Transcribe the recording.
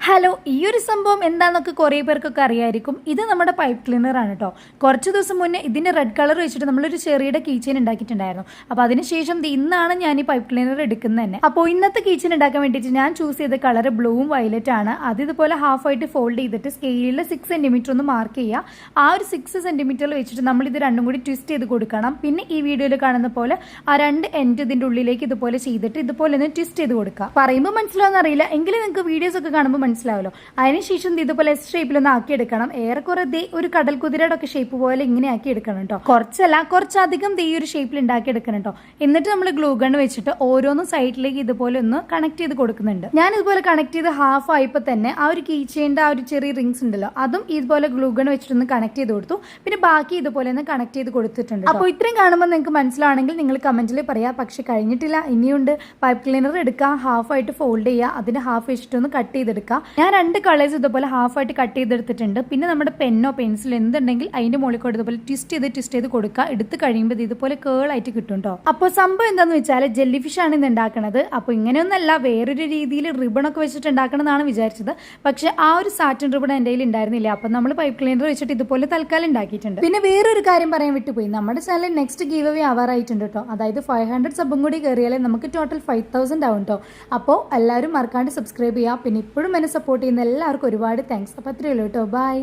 Hello, ഈ ഒരു സംഭവം എന്താണെന്നൊക്കെ കുറേ പേർക്കൊക്കെ അറിയായിരിക്കും. ഇത് നമ്മുടെ പൈപ്പ് ക്ലീനർ ആണ് കേട്ടോ. കുറച്ച് ദിവസം മുന്നേ ഇതിൻ്റെ റെഡ് കളർ വെച്ചിട്ട് നമ്മളൊരു ചെറിയുടെ കീച്ചെയിൻ ഉണ്ടാക്കിയിട്ടുണ്ടായിരുന്നു. അപ്പോൾ അതിനുശേഷം ഇന്നാണ് ഞാൻ ഈ പൈപ്പ് ക്ലീനർ എടുക്കുന്നത് തന്നെ. അപ്പോൾ ഇന്നത്തെ കീച്ചെയിൻ ഉണ്ടാക്കാൻ വേണ്ടിയിട്ട് ഞാൻ ചൂസ് ചെയ്ത കളർ ബ്ലൂവും വയലറ്റ് ആണ്. അത് ഇതുപോലെ ഹാഫായിട്ട് ഫോൾഡ് ചെയ്തിട്ട് സ്കെയിലിൽ 6 സെൻറ്റിമീറ്റർ ഒന്ന് മാർക്ക് ചെയ്യുക. ആ ഒരു 6 സെൻറ്റിമീറ്ററിൽ വെച്ചിട്ട് നമ്മൾ ഇത് രണ്ടും കൂടി ട്വിസ്റ്റ് ചെയ്ത് കൊടുക്കണം. പിന്നെ ഈ വീഡിയോയിൽ കാണുന്ന പോലെ ആ രണ്ട് എൻഡ് ഇതിൻ്റെ ഉള്ളിലേക്ക് ഇതുപോലെ ചെയ്തിട്ട് ഇതുപോലെ ഒന്ന് ട്വിസ്റ്റ് ചെയ്ത് കൊടുക്കുക. പറയുമ്പോൾ മനസ്സിലാവുന്ന അറിയില്ല, എങ്കിലും നിങ്ങൾക്ക് വീഡിയോസ് ഒക്കെ കാണുമ്പോൾ മനസ്സിലാവല്ലോ. അതിനുശേഷം ഇതുപോലെ എസ് ഷേപ്പിലൊന്ന് ആക്കിയെടുക്കണം. ഏറെക്കുറെ ഒരു കടൽ കുതിരയുടെ ഒക്കെ ഷേപ്പ് പോലെ ഇങ്ങനെ ആക്കി എടുക്കണം കേട്ടോ. കുറച്ചധികം ഈ ഒരു ഷേപ്പിൽ ഉണ്ടാക്കി എടുക്കണം കേട്ടോ. എന്നിട്ട് നമ്മൾ ഗ്ലൂ ഗൺ വെച്ചിട്ട് ഓരോന്നും സൈഡിലേക്ക് ഇതുപോലെ ഒന്ന് കണക്ട് ചെയ്ത് കൊടുക്കുന്നുണ്ട്. ഞാൻ ഇതുപോലെ കണക്ട് ചെയ്ത് ഹാഫ് ആയപ്പോൾ തന്നെ ആ ഒരു കീ ചെയിൻ്റെ ആ ഒരു ചെറിയ റിങ്സ് ഉണ്ടല്ലോ, അതും ഇതുപോലെ ഗ്ലൂ ഗൺ വെച്ചിട്ടൊന്ന് കണക്ട് ചെയ്ത് കൊടുത്തു. പിന്നെ ബാക്കി ഇതുപോലെ ഒന്ന് കണക്ട് ചെയ്ത് കൊടുത്തിട്ടുണ്ട്. അപ്പോൾ ഇത്രയും കാണുമ്പോൾ നിങ്ങൾക്ക് മനസ്സിലാണെങ്കിൽ നിങ്ങൾ കമന്റിൽ പറയാം. പക്ഷെ കഴിഞ്ഞിട്ടില്ല, ഇനിയുണ്ട്. പൈപ്പ് ക്ലീനർ എടുക്കുക, ഹാഫായിട്ട് ഫോൾഡ് ചെയ്യുക, അതിന് ഹാഫ് വെച്ചിട്ടൊന്ന് കട്ട് ചെയ്തെടുക്കുക. ഞാൻ 2 കളേഴ്സ് ഇതുപോലെ ഹാഫായിട്ട് കട്ട് ചെയ്തെടുത്തിട്ടുണ്ട്. പിന്നെ നമ്മുടെ പെന്നോ പെൻസിലോ എന്തുണ്ടെങ്കിൽ അതിന്റെ മുകളിൽ കൂടെ ഇതുപോലെ ട്വിസ്റ്റ് ചെയ്ത് കൊടുക്കുക. എടുത്ത് കഴിയുമ്പോൾ ഇതുപോലെ കേളായിട്ട് കിട്ടും കേട്ടോ. അപ്പോൾ സംഭവം എന്താണെന്ന് വെച്ചാൽ ജെല്ലി ഫിഷ് ആണ് ഇന്ന് ഉണ്ടാക്കുന്നത്. അപ്പോൾ ഇങ്ങനെയൊന്നല്ല, വേറൊരു രീതിയിൽ റിബണൊക്കെ വെച്ചിട്ട് ഉണ്ടാക്കണമെന്നാണ് വിചാരിച്ചത്. പക്ഷെ ആ ഒരു സാറ്റിൻ റിബൺ എൻ്റെ കയ്യിൽ ഉണ്ടായിരുന്നില്ല. അപ്പം നമ്മൾ പൈപ്പ് ക്ലീനർ വെച്ചിട്ട് ഇതുപോലെ തൽക്കാലം ഉണ്ടാക്കിയിട്ടുണ്ട്. പിന്നെ വേറൊരു കാര്യം പറയാൻ വിട്ടുപോയി, നമ്മുടെ ചാനൽ നെക്സ്റ്റ് ഗീവ് അവേ ആവാറായിട്ടുണ്ട് കേട്ടോ. അതായത് 500 സബും കൂടി കയറിയാലേ നമുക്ക് ടോട്ടൽ 5000 ആവും കേട്ടോ. അപ്പോൾ എല്ലാവരും മറക്കാണ്ട് സബ്സ്ക്രൈബ് ചെയ്യുക. പിന്നെ ഇപ്പോഴും എന്നെ സപ്പോർട്ട് ചെയ്യുന്ന എല്ലാവർക്കും ഒരുപാട് താങ്ക്സ്. അപ്പോൾ അത്രയേ ഉള്ളൂ കേട്ടോ. ബൈ.